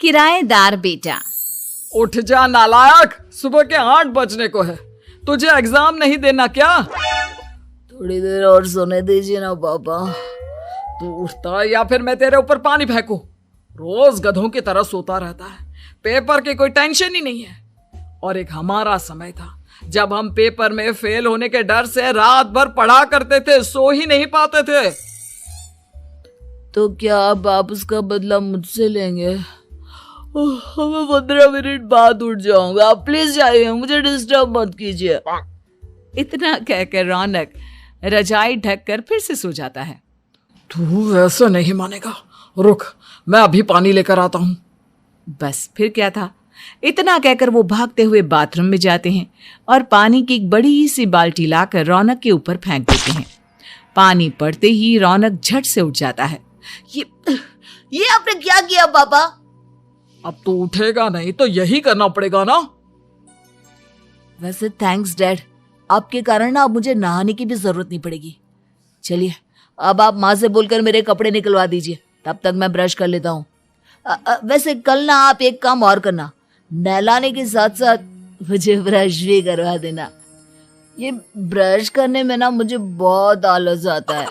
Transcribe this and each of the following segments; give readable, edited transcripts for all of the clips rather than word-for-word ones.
किराएदार बेटा। उठ जा नालायक, सुबह के 8 बजने को है, तुझे एग्जाम नहीं देना क्या? थोड़ी देर और सोने दीजिए ना पापा। तू उठता है या फिर मैं तेरे ऊपर पानी फेंकूं? रोज गधों की तरह सोता रहता है, पेपर की कोई टेंशन ही नहीं है। और एक हमारा समय था जब हम पेपर में फेल होने के डर से रात भर पढ़ा करते थे, सो ही नहीं पाते थे। तो क्या आप उसका बदला मुझसे लेंगे? मैं 15 मिनट बाद उठ जाऊंगा, आप प्लीज जाइए, मुझे डिस्टर्ब मत कीजिए। इतना कहकर रौनक रजाई ढककर फिर से सो जाता है। तू वैसे नहीं मानेगा, रुक मैं अभी पानी लेकर आता हूं। बस फिर क्या था, इतना कहकर वो भागते हुए बाथरूम में जाते हैं और पानी की एक बड़ी सी बाल्टी लाकर रौनक के ऊपर फेंक देते हैं। पानी पड़ते ही रौनक झट से उठ जाता है। ये आपने क्या किया पापा? अब तू उठेगा नहीं तो यही करना पड़ेगा ना। वैसे थैंक्स डैड, आपके कारण ना अब मुझे नहाने की भी जरूरत नहीं पड़ेगी। चलिए अब आप माँ से बोलकर मेरे कपड़े निकलवा दीजिए, तब तक मैं ब्रश कर लेता हूँ। वैसे कल ना आप एक काम और करना, नहलाने के साथ साथ मुझे ब्रश भी करवा देना। ये ब्रश करने में ना मुझे बहुत आलस आता है।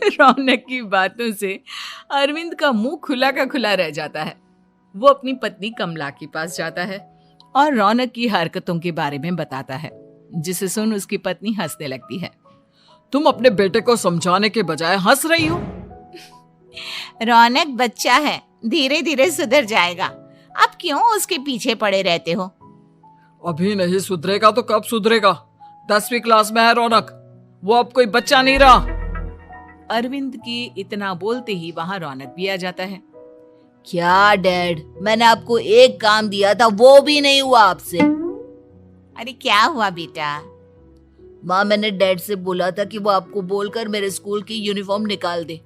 रौनक की बातों से अरविंद का मुंह खुला का खुला रह जाता है। वो अपनी पत्नी कमला के पास जाता है और रौनक की हरकतों के बारे में बताता है, जिसे सुन उसकी पत्नी हंसने लगती है। तुम अपने बेटे को समझाने के बजाय हंस रही हो। रौनक बच्चा है, धीरे धीरे सुधर जाएगा, आप क्यों उसके पीछे पड़े रहते हो? अभी नहीं सुधरेगा तो कब सुधरेगा? 10वीं क्लास में है रौनक, वो अब कोई बच्चा नहीं रहा। अरविंद की इतना बोलते ही वहां रौनक भी आ जाता है। क्या डैड, मैंने आपको एक काम दिया था, वो भी नहीं हुआ आपसे। अरे क्या हुआ बेटा? माँ, मैंने डैड से बोला था कि वो आपको बोलकर मेरे स्कूल की यूनिफॉर्म निकाल दे,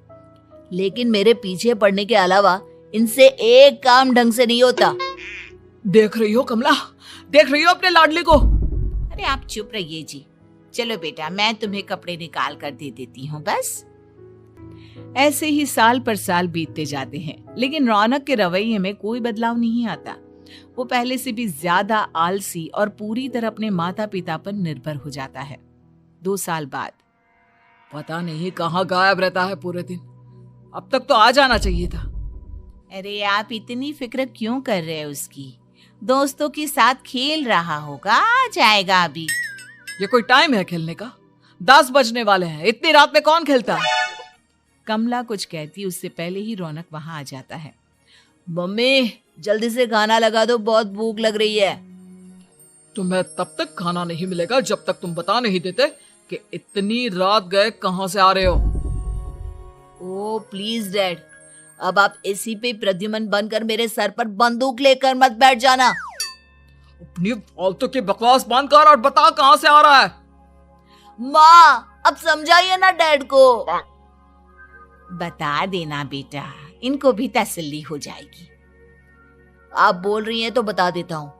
लेकिन मेरे पीछे पड़ने के अलावा इनसे एक काम ढंग से नहीं होता। देख रही हो कमला, देख रही हो अपने लाडले को? अरे आप चुप रहिए जी। चलो बेटा, मैं तुम्हें कपड़े निकाल कर दे देती हूँ। बस ऐसे ही साल पर साल बीतते जाते हैं, लेकिन रौनक के रवैये में कोई बदलाव नहीं आता। वो पहले से भी ज्यादा आलसी और पूरी तरह अपने माता पिता पर निर्भर हो जाता है। 2 साल बाद पता नहीं कहाँ गायब रहता है पूरे दिन, अब तक तो आ जाना चाहिए था। अरे आप इतनी फिक्र क्यों कर रहे हैं उसकी? दोस्तों के साथ खेल रहा होगा, आ जाएगा अभी। ये कोई टाइम है खेलने का? 10 बजने वाले हैं, इतनी रात में कौन खेलता है? कमला कुछ कहती उससे पहले ही रौनक वहां आ जाता है। मम्मी जल्दी से खाना लगा दो, बहुत भूख लग रही है। तुम्हें तब तक खाना नहीं मिलेगा जब तक तुम बता नहीं देते कि इतनी रात गए कहां से आ रहे हो। ओ प्लीज डैड, अब आप एसी पे प्रद्युमन बनकर मेरे सर पर बंदूक लेकर मत बैठ जाना। अपनी फालतू की बकवास बंद कर और बता कहां से आ रहा है। माँ अब समझाइए ना डैड को। बता देना बेटा, इनको भी तसल्ली हो जाएगी। आप बोल रही हैं तो बता देता हूँ,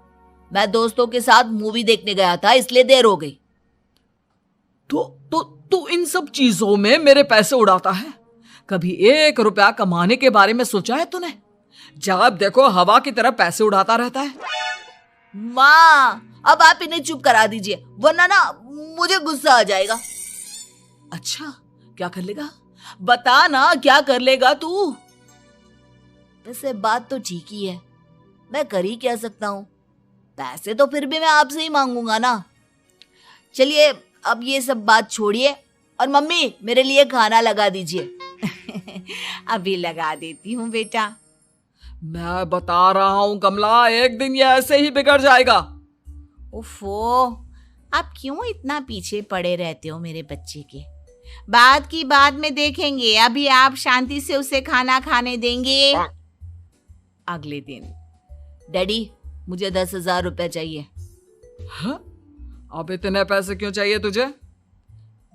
मैं दोस्तों के साथ मूवी देखने गया था, इसलिए देर हो गई। तो इन सब चीजों में मेरे पैसे उड़ाता है? कभी 1 रुपया कमाने के बारे में सोचा है तूने? जब देखो हवा की तरह पैसे उड़ाता रहता है। माँ अब आप इन्हें चुप करा दीजिए, वरना ना मुझे गुस्सा आ जाएगा। अच्छा क्या कर लेगा? बता ना क्या कर लेगा तू? वैसे बात तो ठीक ही है, मैं कर ही क्या सकता हूँ, पैसे तो फिर भी मैं आपसे ही मांगूंगा ना। चलिए अब ये सब बात छोड़िए और मम्मी मेरे लिए खाना लगा दीजिए। अभी लगा देती हूँ बेटा। मैं बता रहा हूँ कमला, एक दिन ये ऐसे ही बिगड़ जाएगा। उफ़ो, आप क्यों इतना पीछे पड़े रहते हो मेरे बच्चे के? बात की बाद में देखेंगे, अभी आप शांति से उसे खाना खाने देंगे। अगले दिन, डैडी मुझे 10,000 रुपए चाहिए। हाँ? अब इतने पैसे क्यों चाहिए तुझे?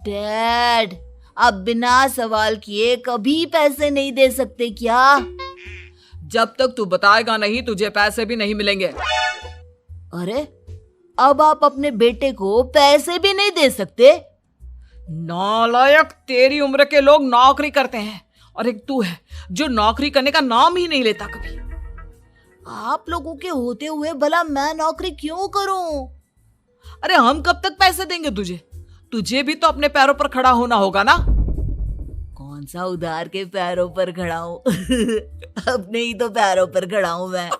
डैड आप बिना सवाल किए कभी पैसे नहीं दे सकते क्या? जब तक तू बताएगा नहीं तुझे पैसे भी नहीं मिलेंगे। अरे अब आप अपने बेटे को पैसे भी नहीं दे सकते? नालायक, तेरी उम्र के लोग नौकरी करते हैं और एक तू है जो नौकरी करने का नाम ही नहीं लेता कभी। आप लोगों के होते हुए भला मैं नौकरी क्यों करूं? अरे हम कब तक पैसे देंगे तुझे? तुझे भी तो अपने पैरों पर खड़ा होना होगा ना। कौन सा उधार के पैरों पर खड़ा हूं? अपने ही तो पैरों पर खड़ा हूं मैं।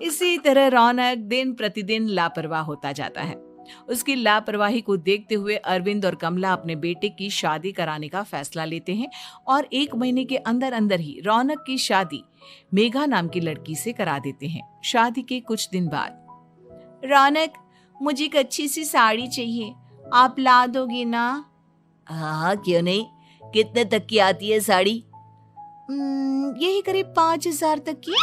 इसी तरह रौनक दिन प्रतिदिन लापरवाह होता जाता है। उसकी लापरवाही को देखते हुए अरविंद और कमला अपने बेटे की शादी कराने का फैसला लेते हैं और 1 महीने के अंदर अंदर ही रौनक की शादी मेघा नाम की लड़की से करा देते हैं। शादी के कुछ दिन बाद, रौनक, मुझे एक अच्छी सी साड़ी चाहिए, आप ला दोगे ना? हाँ, क्यों नहीं। कितने तक की आती है साड़ी? यही करीब 5,000 तक की।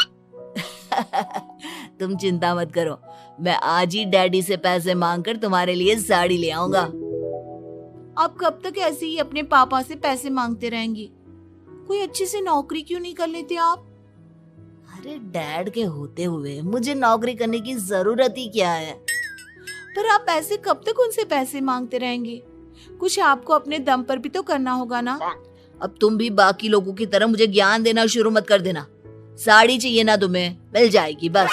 तुम चिंता मत करो, मैं आज ही डैडी से पैसे मांगकर तुम्हारे लिए साड़ी ले आऊंगा। आप कब तक ऐसे ही अपने पापा से पैसे मांगते रहेंगी? कोई अच्छी सी नौकरी क्यों नहीं कर लेते आप? अरे डैड के होते हुए मुझे नौकरी करने की जरूरत ही क्या है? पर आप ऐसे कब तक उनसे पैसे मांगते रहेंगे? कुछ आपको अपने दम पर भी तो करना होगा ना। अब तुम भी बाकी लोगों की तरह मुझे ज्ञान देना शुरू मत कर देना। साड़ी चाहिए ना तुम्हें, मिल जाएगी बस।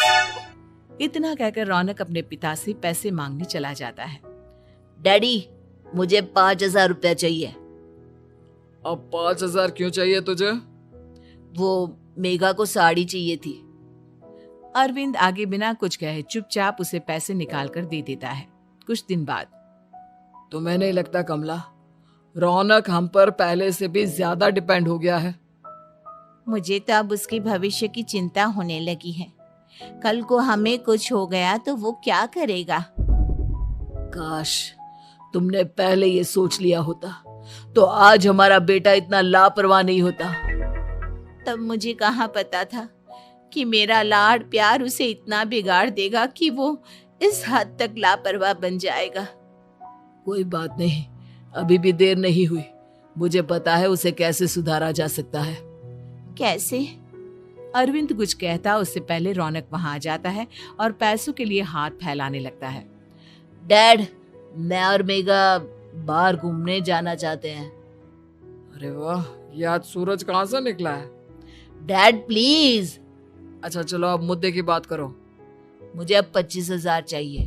इतना कहकर रौनक अपने पिता से पैसे मांगने चला जाता है। डैडी, मुझे 5,000 रुपया चाहिए। अब 5,000 क्यों चाहिए तुझे? वो मेघा को साड़ी चाहिए थी। अरविंद आगे बिना कुछ कहे चुपचाप उसे पैसे निकाल कर दे देता है। कुछ दिन बाद, तुम्हें नहीं लगता कमला, रौनक हम पर पहले से भी ज्यादा डिपेंड हो गया है? मुझे तो अब उसके भविष्य की चिंता होने लगी है। कल को हमें कुछ हो गया तो वो क्या करेगा? काश तुमने पहले ये सोच लिया होता तो आज हमारा बेटा इतना लापरवाह नहीं होता। तब मुझे कहाँ पता था कि मेरा लाड प्यार उसे इतना बिगाड़ देगा कि वो इस हद तक लापरवाह बन जाएगा। कोई बात नहीं, अभी भी देर नहीं हुई। मुझे पता है उसे कैसे सुधारा जा सकता है। कैसे? अरविंद कुछ कहता उससे पहले रौनक वहां आ जाता है और पैसों के लिए हाथ फैलाने लगता है। डैड, मैं और मेघा बाहर घूमने जाना चाहते हैं। अरे वाह, ये आज सूरज कहाँ से निकला है? Dad please. अच्छा चलो, अब मुद्दे की बात करो। मुझे अब 25,000 चाहिए।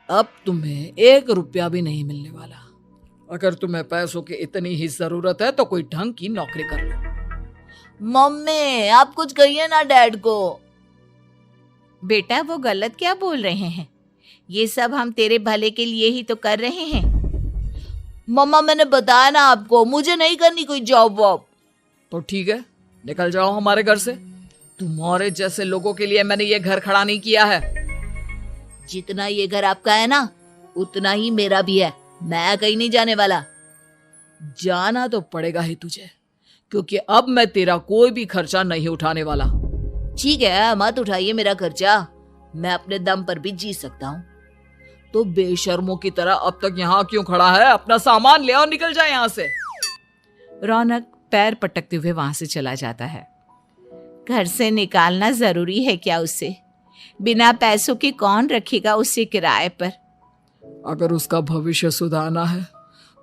अब तुम्हें 1 रुपया भी नहीं मिलने वाला। अगर तुम्हें पैसों की इतनी ही जरूरत है तो कोई ढंग की नौकरी कर लो। मम्मी, आप कुछ कहिए ना डैड को। बेटा, वो गलत क्या बोल रहे हैं? ये सब हम तेरे भले के लिए ही तो कर रहे हैं। मम्मा, मैंने बताया ना आपको, मुझे नहीं करनी कोई जॉब वॉब। तो ठीक है, निकल जाओ हमारे घर से। तुम्हारे जैसे लोगों के लिए मैंने ये घर खड़ा नहीं किया है। जितना ये घर आपका है ना, उतना ही मेरा भी है। मैं कहीं नहीं जाने वाला। जाना तो पड़ेगा ही तुझे, क्योंकि अब मैं तेरा कोई भी खर्चा नहीं उठाने वाला। ठीक है, मत उठाइए मेरा खर्चा, मैं अपने दम पर भी जी सकता हूँ। तो बेशर्मों की तरह अब तक यहाँ क्यों खड़ा है? अपना सामान ले आओ, निकल जाए यहाँ से। रौनक पैर पटकते हुए वहां से चला जाता है। घर से निकालना जरूरी है क्या उसे? बिना पैसों के कौन रखेगा उसे किराए पर? अगर उसका भविष्य सुधारना है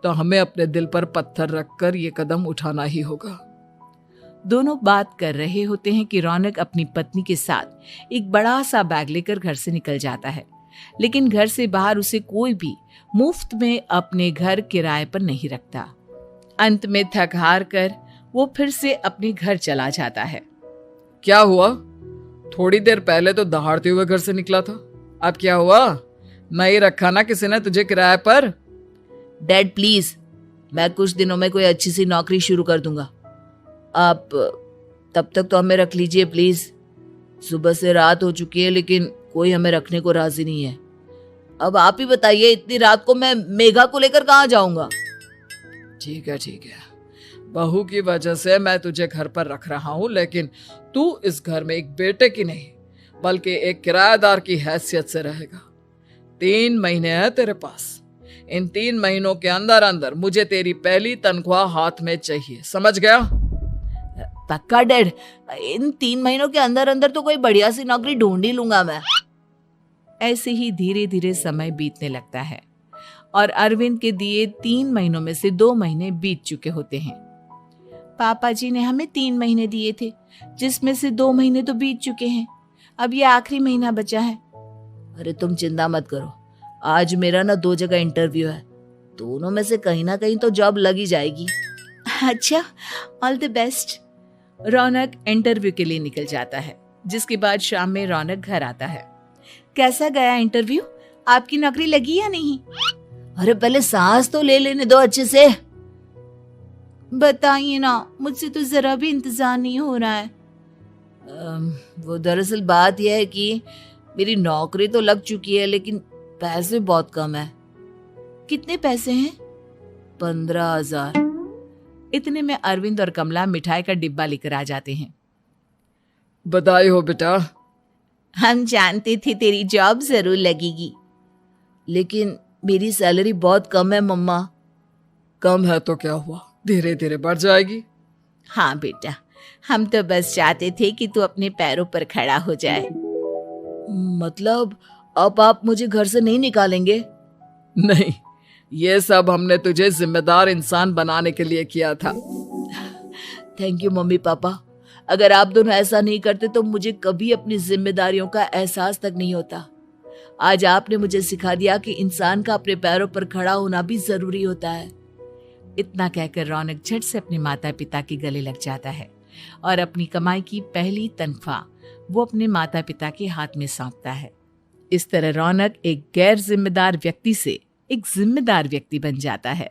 तो हमें अपने दिल पर पत्थर रखकर ये कदम उठाना ही होगा। दोनों बात कर रहे होते हैं कि रौनक अपनी पत्नी के साथ एक बड़ा सा बैग लेकर घर से निकल जाता है, लेकिन घर से बाहर उसे कोई भी मुफ्त में अपने घर किराए पर नहीं रखता। अंत में थक हार कर वो फिर से अपने घर चला जाता है। क्या हुआ? थोड़ी देर पहले तो दहाड़ते हुए घर से निकला था, अब क्या हुआ? नहीं रखा ना किसी ने तुझे किराए पर? डैड प्लीज, मैं कुछ दिनों में कोई अच्छी सी नौकरी शुरू कर दूंगा। आप तब तक तो हमें रख लीजिए प्लीज। सुबह से रात हो चुकी है लेकिन कोई हमें रखने को राजी नहीं है। अब आप ही बताइए, इतनी रात को मैं मेघा को लेकर कहाँ जाऊंगा? ठीक है ठीक है, बहू की वजह से मैं तुझे घर पर रख रहा हूँ, लेकिन तू इस घर में एक बेटे की नहीं बल्कि एक किराएदार की हैसियत से रहेगा। 3 महीने है तेरे पास। इन 3 महीनों के अंदर अंदर मुझे तेरी पहली तनख्वाह हाथ में चाहिए, समझ गया? पक्का डैड, इन 3 महीनों के अंदर अंदर तो कोई बढ़िया सी नौकरी ढूंढ ही लूंगा मैं। ऐसे ही धीरे धीरे समय बीतने लगता है और अरविंद के दिए 3 महीनों में से 2 महीने बीत चुके होते हैं। पापा जी ने हमें 3 महीने दिए थे, जिसमें से 2 महीने तो बीत चुके हैं। अब ये आखिरी महीना बचा है। अरे तुम चिंता मत करो, आज मेरा ना 2 जगह इंटरव्यू है, दोनों में से कहीं ना कहीं तो जॉब लग ही जाएगी। अच्छा, all the best. Raunak interview के लिए निकल जाता है, जिसके बाद शाम में रौनक घर आता है। कैसा गया इंटरव्यू? आपकी नौकरी लगी या नहीं? अरे पहले सांस तो ले लेने दो अच्छे से। बताइए ना, मुझसे तो जरा भी इंतजार नहीं हो रहा है। वो दरअसल बात यह है कि मेरी नौकरी तो लग चुकी है, लेकिन पैसे बहुत कम है। कितने पैसे हैं? 15,000। इतने में अरविंद और कमला मिठाई का डिब्बा लेकर आ जाते हैं। बधाई हो बेटा। हम जानते थे तेरी जॉब जरूर लगेगी। लेकिन मेरी सैलरी बहुत कम है मम्मा। कम है तो क्या हुआ, धीरे धीरे बढ़ जाएगी। हाँ बेटा, हम तो बस चाहते थे कि तू अपने पैरों पर खड़ा हो जाए। मतलब अब आप मुझे घर से नहीं निकालेंगे? नहीं, ये सब हमने तुझे जिम्मेदार इंसान बनाने के लिए किया था। Thank you mummy papa. अगर आप दोनों ऐसा नहीं करते तो मुझे कभी अपनी जिम्मेदारियों का एहसास तक नहीं होता। आज आपने मुझे सिखा दिया कि इंसान का अपने पैरों पर खड़ा होना भी जरूरी होता है। इतना कहकर रौनक झट से अपने माता पिता के गले लग जाता है और अपनी कमाई की पहली तनख्वाह वो अपने माता पिता के हाथ में सौंपता है। इस तरह रौनक एक गैर जिम्मेदार व्यक्ति से एक जिम्मेदार व्यक्ति बन जाता है।